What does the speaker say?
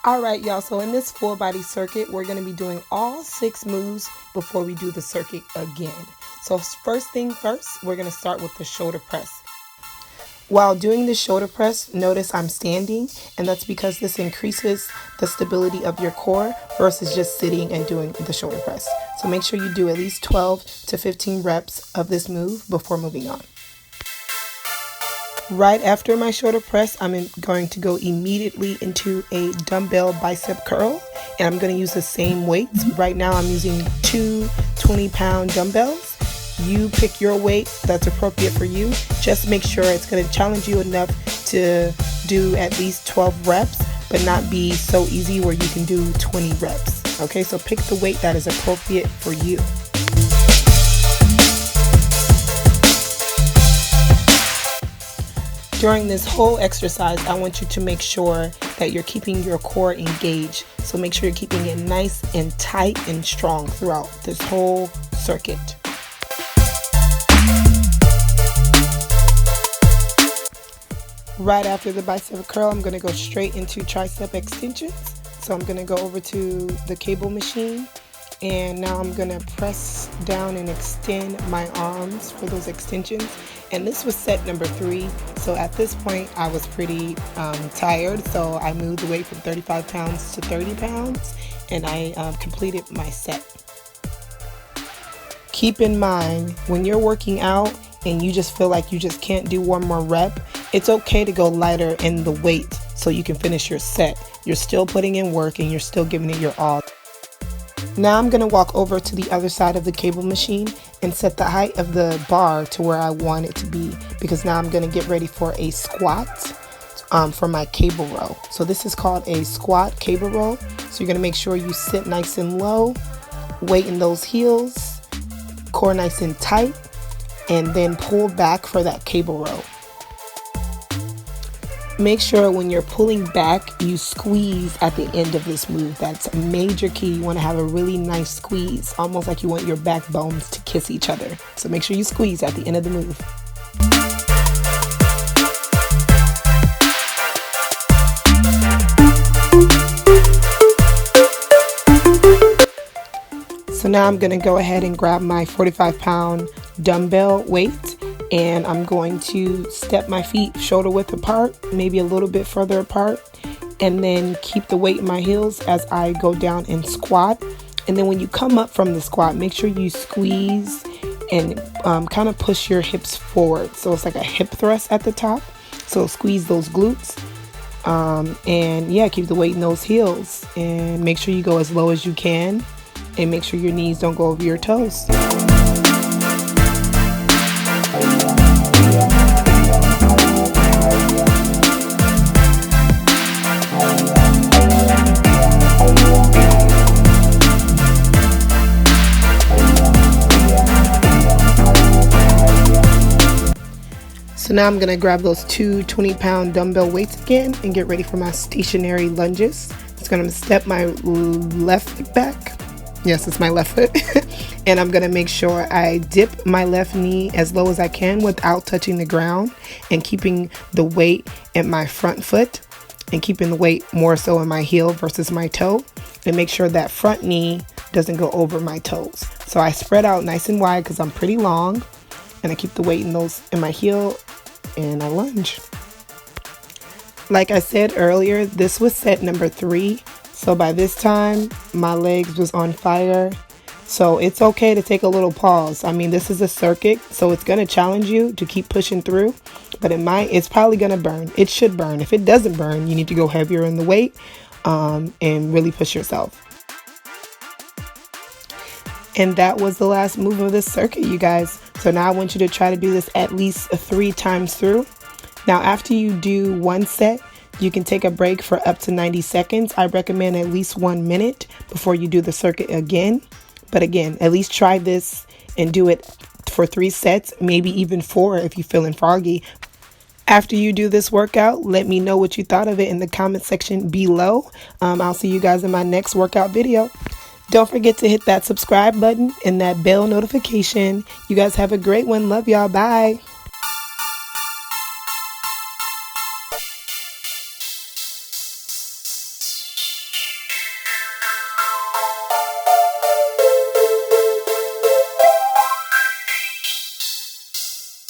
Alright y'all, so in this full body circuit, we're going to be doing all 6 moves before we do the circuit again. So first thing first, we're going to start with the shoulder press. While doing the shoulder press, notice I'm standing, and that's because this increases the stability of your core versus just sitting and doing the shoulder press. So make sure you do at least 12 to 15 reps of this move before moving on. Right after my shoulder press, I'm going to go immediately into a dumbbell bicep curl, and I'm going to use the same weights. Right now I'm using 2 20-pound dumbbells. You pick your weight that's appropriate for you. Just make sure it's going to challenge you enough to do at least 12 reps, but not be so easy where you can do 20 reps. Okay, so pick the weight that is appropriate for you. During this whole exercise, I want you to make sure that you're keeping your core engaged. So make sure you're keeping it nice and tight and strong throughout this whole circuit. Right after the bicep curl, I'm going to go straight into tricep extensions. So I'm going to go over to the cable machine, and now I'm going to press down and extend my arms for those extensions. And this was set number 3, so at this point I was pretty tired, so I moved the weight from 35 pounds to 30 pounds, and I completed my set. Keep in mind, when you're working out and you just feel like you just can't do one more rep, it's okay to go lighter in the weight so you can finish your set. You're still putting in work and you're still giving it your all. Now I'm going to walk over to the other side of the cable machine and set the height of the bar to where I want it to be, because now I'm going to get ready for a squat for my cable row. So this is called a squat cable row. So you're going to make sure you sit nice and low, weight in those heels, core nice and tight, and then pull back for that cable row. Make sure when you're pulling back, you squeeze at the end of this move. That's a major key. You want to have a really nice squeeze, almost like you want your backbones to kiss each other. So make sure you squeeze at the end of the move. So now I'm going to go ahead and grab my 45-pound dumbbell weight, and I'm going to step my feet shoulder width apart, maybe a little bit further apart, and then keep the weight in my heels as I go down and squat. And then when you come up from the squat, make sure you squeeze and kind of push your hips forward. So it's like a hip thrust at the top. So squeeze those glutes. And yeah, keep the weight in those heels, and make sure you go as low as you can, and make sure your knees don't go over your toes. So now I'm going to grab those 2 20-pound dumbbell weights again and get ready for my stationary lunges. It's going to step my left foot back. Yes, it's my left foot. And I'm going to make sure I dip my left knee as low as I can without touching the ground, and keeping the weight in my front foot, and keeping the weight more so in my heel versus my toe, and make sure that front knee doesn't go over my toes. So I spread out nice and wide because I'm pretty long, and I keep the weight in my heel, and I lunge. Like I said earlier, this was set number 3. So by this time, my legs was on fire. So it's okay to take a little pause. I mean, this is a circuit, so it's going to challenge you to keep pushing through. But it's probably going to burn. It should burn. If it doesn't burn, you need to go heavier in the weight and really push yourself. And that was the last move of this circuit, you guys. So now I want you to try to do this at least 3 times through. Now, after you do one set, you can take a break for up to 90 seconds. I recommend at least 1 minute before you do the circuit again. But again, at least try this and do it for 3 sets, maybe even 4 if you're feeling froggy. After you do this workout, let me know what you thought of it in the comment section below. I'll see you guys in my next workout video. Don't forget to hit that subscribe button and that bell notification. You guys have a great one. Love y'all. Bye.